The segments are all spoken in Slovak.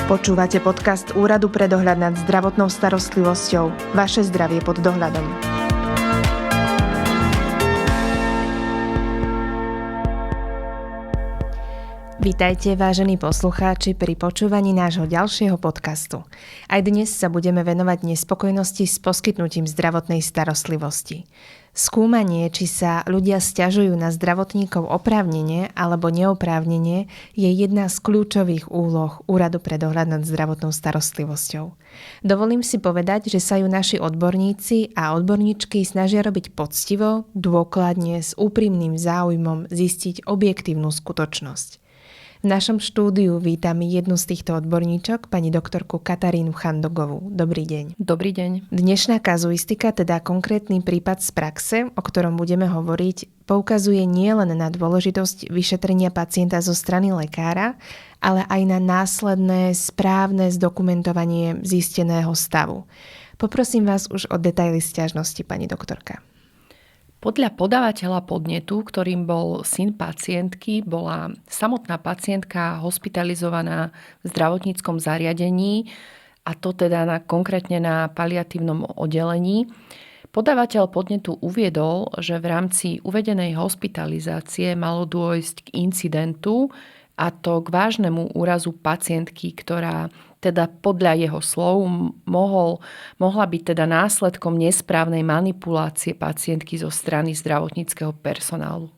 Počúvate podcast Úradu pre dohľad nad zdravotnou starostlivosťou. Vaše zdravie pod dohľadom. Vítajte, vážení poslucháči, pri počúvaní nášho ďalšieho podcastu. Aj dnes sa budeme venovať nespokojnosti s poskytnutím zdravotnej starostlivosti. Skúmanie, či sa ľudia sťažujú na zdravotníkov oprávnene alebo neoprávnene, je jedna z kľúčových úloh Úradu pre dohľad nad zdravotnou starostlivosťou. Dovolím si povedať, že sa ju naši odborníci a odborníčky snažia robiť poctivo, dôkladne, s úprimným záujmom zistiť objektívnu skutočnosť. V našom štúdiu vítam jednu z týchto odborníčok, pani doktorku Katarínu Chandogovú. Dobrý deň. Dobrý deň. Dnešná kazuistika, teda konkrétny prípad z praxe, o ktorom budeme hovoriť, poukazuje nielen na dôležitosť vyšetrenia pacienta zo strany lekára, ale aj na následné správne zdokumentovanie zisteného stavu. Poprosím vás už o detaily sťažnosti, pani doktorka. Podľa podávateľa podnetu, ktorým bol syn pacientky, bola samotná pacientka hospitalizovaná v zdravotníckom zariadení, a to teda konkrétne na paliatívnom oddelení. Podávateľ podnetu uviedol, že v rámci uvedenej hospitalizácie malo dôjsť k incidentu, a to k vážnemu úrazu pacientky, ktorá teda podľa jeho slov mohla byť teda následkom nesprávnej manipulácie pacientky zo strany zdravotníckeho personálu.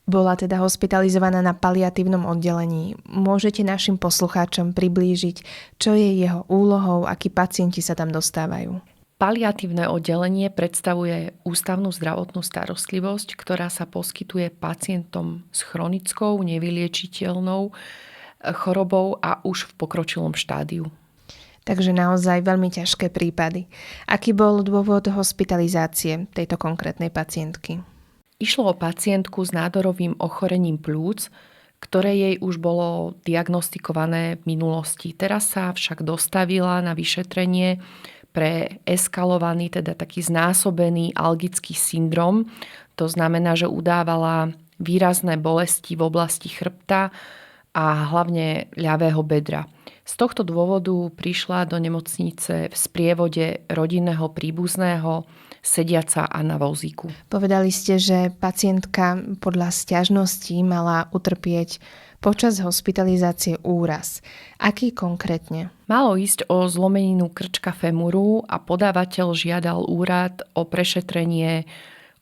Bola teda hospitalizovaná na paliatívnom oddelení. Môžete našim poslucháčom priblížiť, čo je jeho úlohou, akí pacienti sa tam dostávajú? Paliatívne oddelenie predstavuje ústavnú zdravotnú starostlivosť, ktorá sa poskytuje pacientom s chronickou, nevyliečiteľnou chorobou a už v pokročilom štádiu. Takže naozaj veľmi ťažké prípady. Aký bol dôvod hospitalizácie tejto konkrétnej pacientky? Išlo o pacientku s nádorovým ochorením pľúc, ktoré jej už bolo diagnostikované v minulosti. Teraz sa však dostavila na vyšetrenie pre eskalovaný, teda taký znásobený algický syndrom. To znamená, že udávala výrazné bolesti v oblasti chrbta a hlavne ľavého bedra. Z tohto dôvodu prišla do nemocnice v sprievode rodinného príbuzného, sediaca a na vozíku. Povedali ste, že pacientka podľa sťažností mala utrpieť počas hospitalizácie úraz. Aký konkrétne? Malo ísť o zlomeninu krčka femuru a podávateľ žiadal úrad o prešetrenie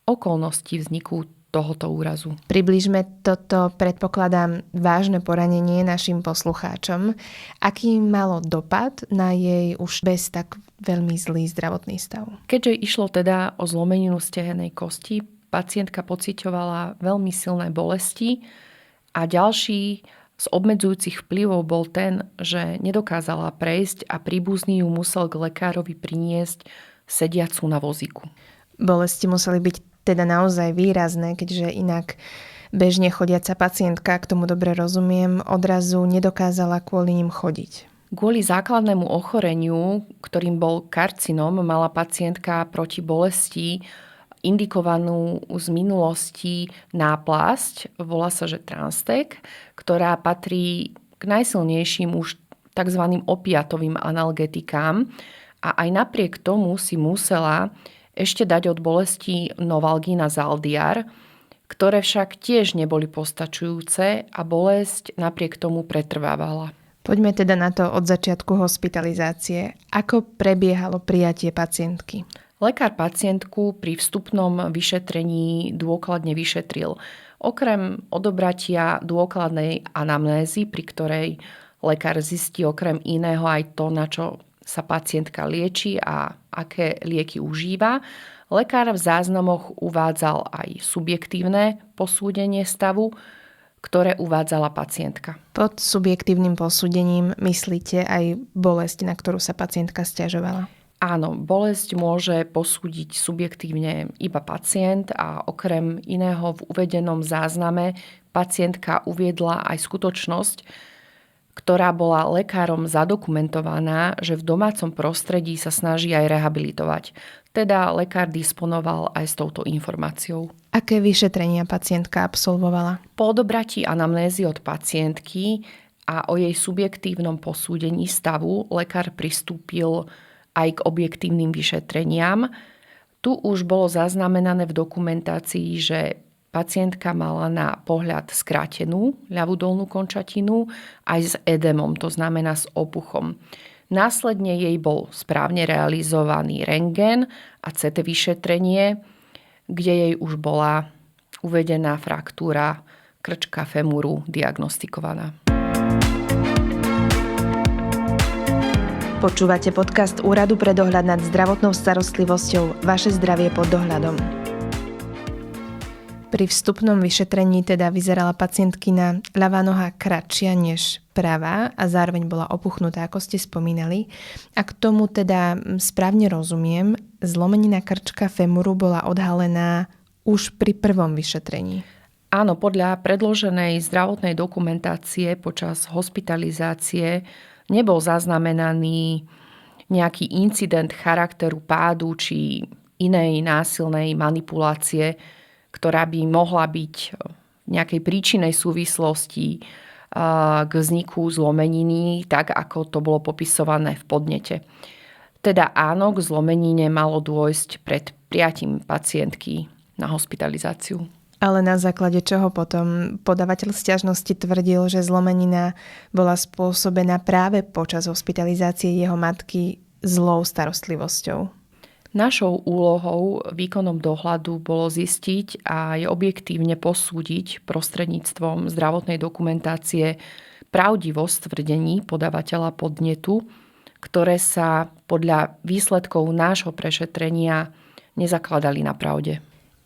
okolností vzniku tohoto úrazu. Približme toto, predpokladám, vážne poranenie našim poslucháčom. Aký malo dopad na jej už bez tak veľmi zlý zdravotný stav? Keďže išlo teda o zlomeninu stehennej kosti, pacientka pociťovala veľmi silné bolesti a ďalší z obmedzujúcich vplyvov bol ten, že nedokázala prejsť a príbuzný ju musel k lekárovi priniesť sediacu na vozíku. Bolesti museli byť teda naozaj výrazné, keďže inak bežne chodiaca pacientka, k tomu dobre rozumiem, odrazu nedokázala kvôli nim chodiť. Kvôli základnému ochoreniu, ktorým bol karcinom, mala pacientka proti bolesti indikovanú z minulosti náplasť, volá sa, že Transtek, ktorá patrí k najsilnejším už tzv. Opiatovým analgetikám, a aj napriek tomu si musela ešte dať od bolesti Novalgín a Zaldiar, ktoré však tiež neboli postačujúce a bolesť napriek tomu pretrvávala. Poďme teda na to od začiatku hospitalizácie. Ako prebiehalo prijatie pacientky? Lekár pacientku pri vstupnom vyšetrení dôkladne vyšetril. Okrem odobratia dôkladnej anamnézy, pri ktorej lekár zistí okrem iného aj to, na čo sa pacientka lieči a aké lieky užíva, lekár v záznamoch uvádzal aj subjektívne posúdenie stavu, ktoré uvádzala pacientka. Pod subjektívnym posúdením myslíte aj bolesť, na ktorú sa pacientka sťažovala? Áno, bolesť môže posúdiť subjektívne iba pacient a okrem iného v uvedenom zázname pacientka uviedla aj skutočnosť, ktorá bola lekárom zadokumentovaná, že v domácom prostredí sa snaží aj rehabilitovať. Teda lekár disponoval aj s touto informáciou. Aké vyšetrenia pacientka absolvovala? Po odobratí anamnézy od pacientky a o jej subjektívnom posúdení stavu lekár pristúpil aj k objektívnym vyšetreniam. Tu už bolo zaznamenané v dokumentácii, že pacientka mala na pohľad skrátenú ľavú dolnú končatinu aj s edémom, to znamená s opuchom. Následne jej bol správne realizovaný rentgen a CT vyšetrenie, kde jej už bola uvedená fraktúra krčka femuru diagnostikovaná. Počúvate podcast Úradu pre dohľad nad zdravotnou starostlivosťou Vaše zdravie pod dohľadom. Pri vstupnom vyšetrení teda vyzerala pacientkina ľavá noha kratšia než pravá a zároveň bola opuchnutá, ako ste spomínali. A k tomu teda správne rozumiem, zlomenina krčka femuru bola odhalená už pri prvom vyšetrení. Áno, podľa predloženej zdravotnej dokumentácie počas hospitalizácie nebol zaznamenaný nejaký incident charakteru pádu či inej násilnej manipulácie, ktorá by mohla byť v nejakej príčinnej súvislosti k vzniku zlomeniny, tak ako to bolo popisované v podnete. Teda áno, k zlomenine malo dôjsť pred prijatím pacientky na hospitalizáciu. Ale na základe čoho potom podávateľ sťažnosti tvrdil, že zlomenina bola spôsobená práve počas hospitalizácie jeho matky zlou starostlivosťou? Našou úlohou výkonom dohľadu bolo zistiť a aj objektívne posúdiť prostredníctvom zdravotnej dokumentácie pravdivosť tvrdení podávateľa podnetu, ktoré sa podľa výsledkov nášho prešetrenia nezakladali na pravde.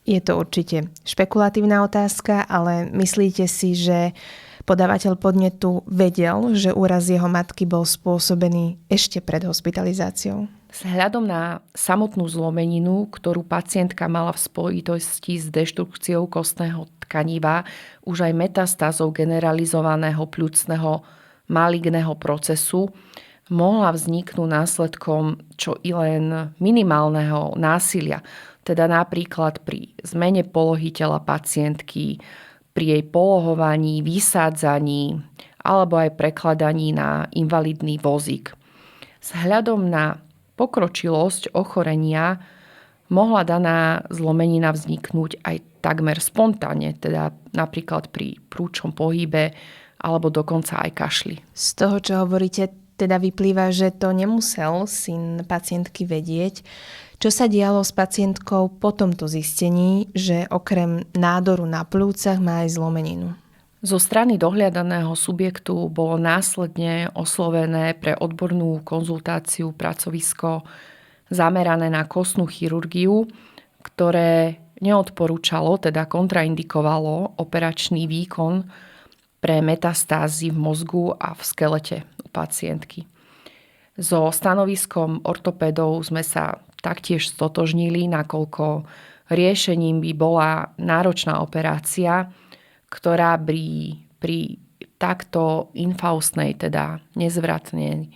Je to určite špekulatívna otázka, ale myslíte si, že podávateľ podnetu vedel, že úraz jeho matky bol spôsobený ešte pred hospitalizáciou? Vzhľadom na samotnú zlomeninu, ktorú pacientka mala v spojitosti s deštrukciou kostného tkaniva, už aj metastázou generalizovaného pľucného maligného procesu, mohla vzniknúť následkom čo i len minimálneho násilia, teda napríklad pri zmene polohy tela pacientky, pri jej polohovaní, vysádzaní alebo aj prekladaní na invalidný vozík. Vzhľadom na pokročilosť ochorenia mohla daná zlomenina vzniknúť aj takmer spontánne, teda napríklad pri prúčom pohybe alebo dokonca aj kašli. Z toho, čo hovoríte, teda vyplýva, že to nemusel syn pacientky vedieť. Čo sa dialo s pacientkou po tomto zistení, že okrem nádoru na pľúcach má aj zlomeninu? Zo strany dohliadaného subjektu bolo následne oslovené pre odbornú konzultáciu pracovisko zamerané na kostnú chirurgiu, ktoré neodporúčalo, teda kontraindikovalo operačný výkon pre metastázy v mozgu a v skelete u pacientky. So stanoviskom ortopédov sme sa taktiež stotožnili, nakoľko riešením by bola náročná operácia, ktorá by pri takto infaustnej, teda nezvratnej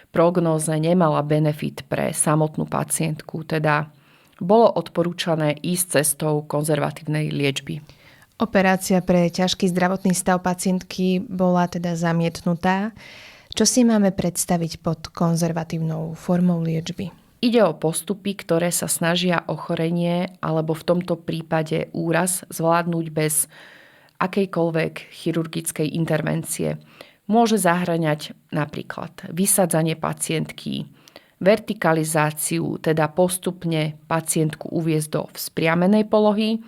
prognóze nemala benefit pre samotnú pacientku, teda bolo odporúčané ísť cestou konzervatívnej liečby. Operácia pre ťažký zdravotný stav pacientky bola teda zamietnutá. Čo si máme predstaviť pod konzervatívnou formou liečby? Ide o postupy, ktoré sa snažia ochorenie alebo v tomto prípade úraz zvládnuť bez akejkoľvek chirurgickej intervencie. Môže zahŕňať napríklad vysadzanie pacientky, vertikalizáciu, teda postupne pacientku uviesť do vzpriamenej polohy,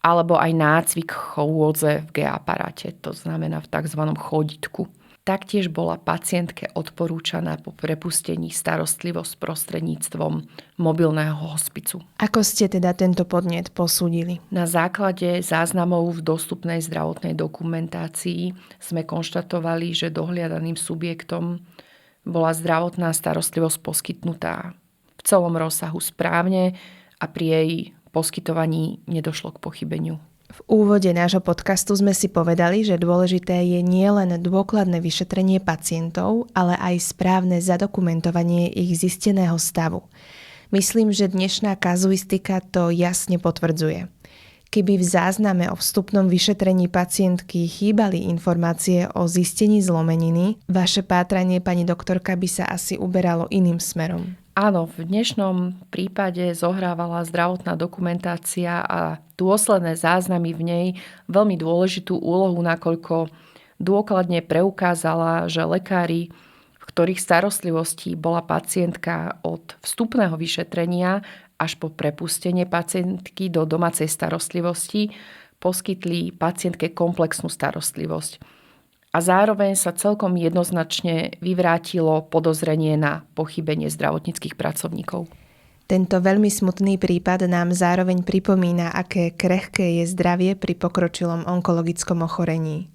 alebo aj nácvik chôdze v G-aparáte, to znamená v tzv. Chodítku. Taktiež bola pacientke odporúčaná po prepustení starostlivosť prostredníctvom mobilného hospicu. Ako ste teda tento podnet posúdili? Na základe záznamov v dostupnej zdravotnej dokumentácii sme konštatovali, že dohliadaným subjektom bola zdravotná starostlivosť poskytnutá v celom rozsahu správne a pri jej poskytovaní nedošlo k pochybeniu. V úvode nášho podcastu sme si povedali, že dôležité je nielen dôkladné vyšetrenie pacientov, ale aj správne zadokumentovanie ich zisteného stavu. Myslím, že dnešná kazuistika to jasne potvrdzuje. Keby v zázname o vstupnom vyšetrení pacientky chýbali informácie o zistení zlomeniny, vaše pátranie, pani doktorka, by sa asi uberalo iným smerom. Áno, v dnešnom prípade zohrávala zdravotná dokumentácia a dôsledné záznamy v nej veľmi dôležitú úlohu, nakoľko dôkladne preukázala, že lekári, v ktorých starostlivosti bola pacientka od vstupného vyšetrenia až po prepustenie pacientky do domácej starostlivosti, poskytli pacientke komplexnú starostlivosť. A zároveň sa celkom jednoznačne vyvrátilo podozrenie na pochybenie zdravotníckych pracovníkov. Tento veľmi smutný prípad nám zároveň pripomína, aké krehké je zdravie pri pokročilom onkologickom ochorení.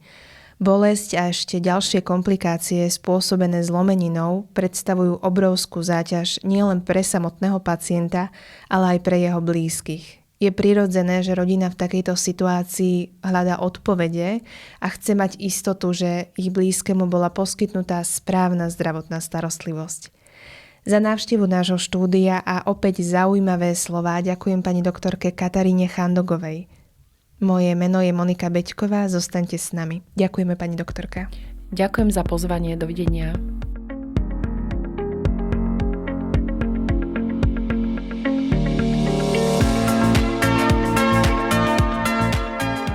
Bolesť a ešte ďalšie komplikácie spôsobené zlomeninou predstavujú obrovskú záťaž nielen pre samotného pacienta, ale aj pre jeho blízkych. Je prirodzené, že rodina v takejto situácii hľadá odpovede a chce mať istotu, že ich blízkemu bola poskytnutá správna zdravotná starostlivosť. Za návštevu nášho štúdia a opäť zaujímavé slová ďakujem pani doktorke Kataríne Chandogovej. Moje meno je Monika Beďková, zostaňte s nami. Ďakujeme, pani doktorka. Ďakujem za pozvanie, dovidenia.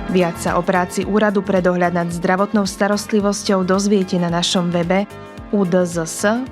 Viac sa o práci Úradu pre dohľad nad zdravotnou starostlivosťou dozviete na našom webe udzs.sk.sk.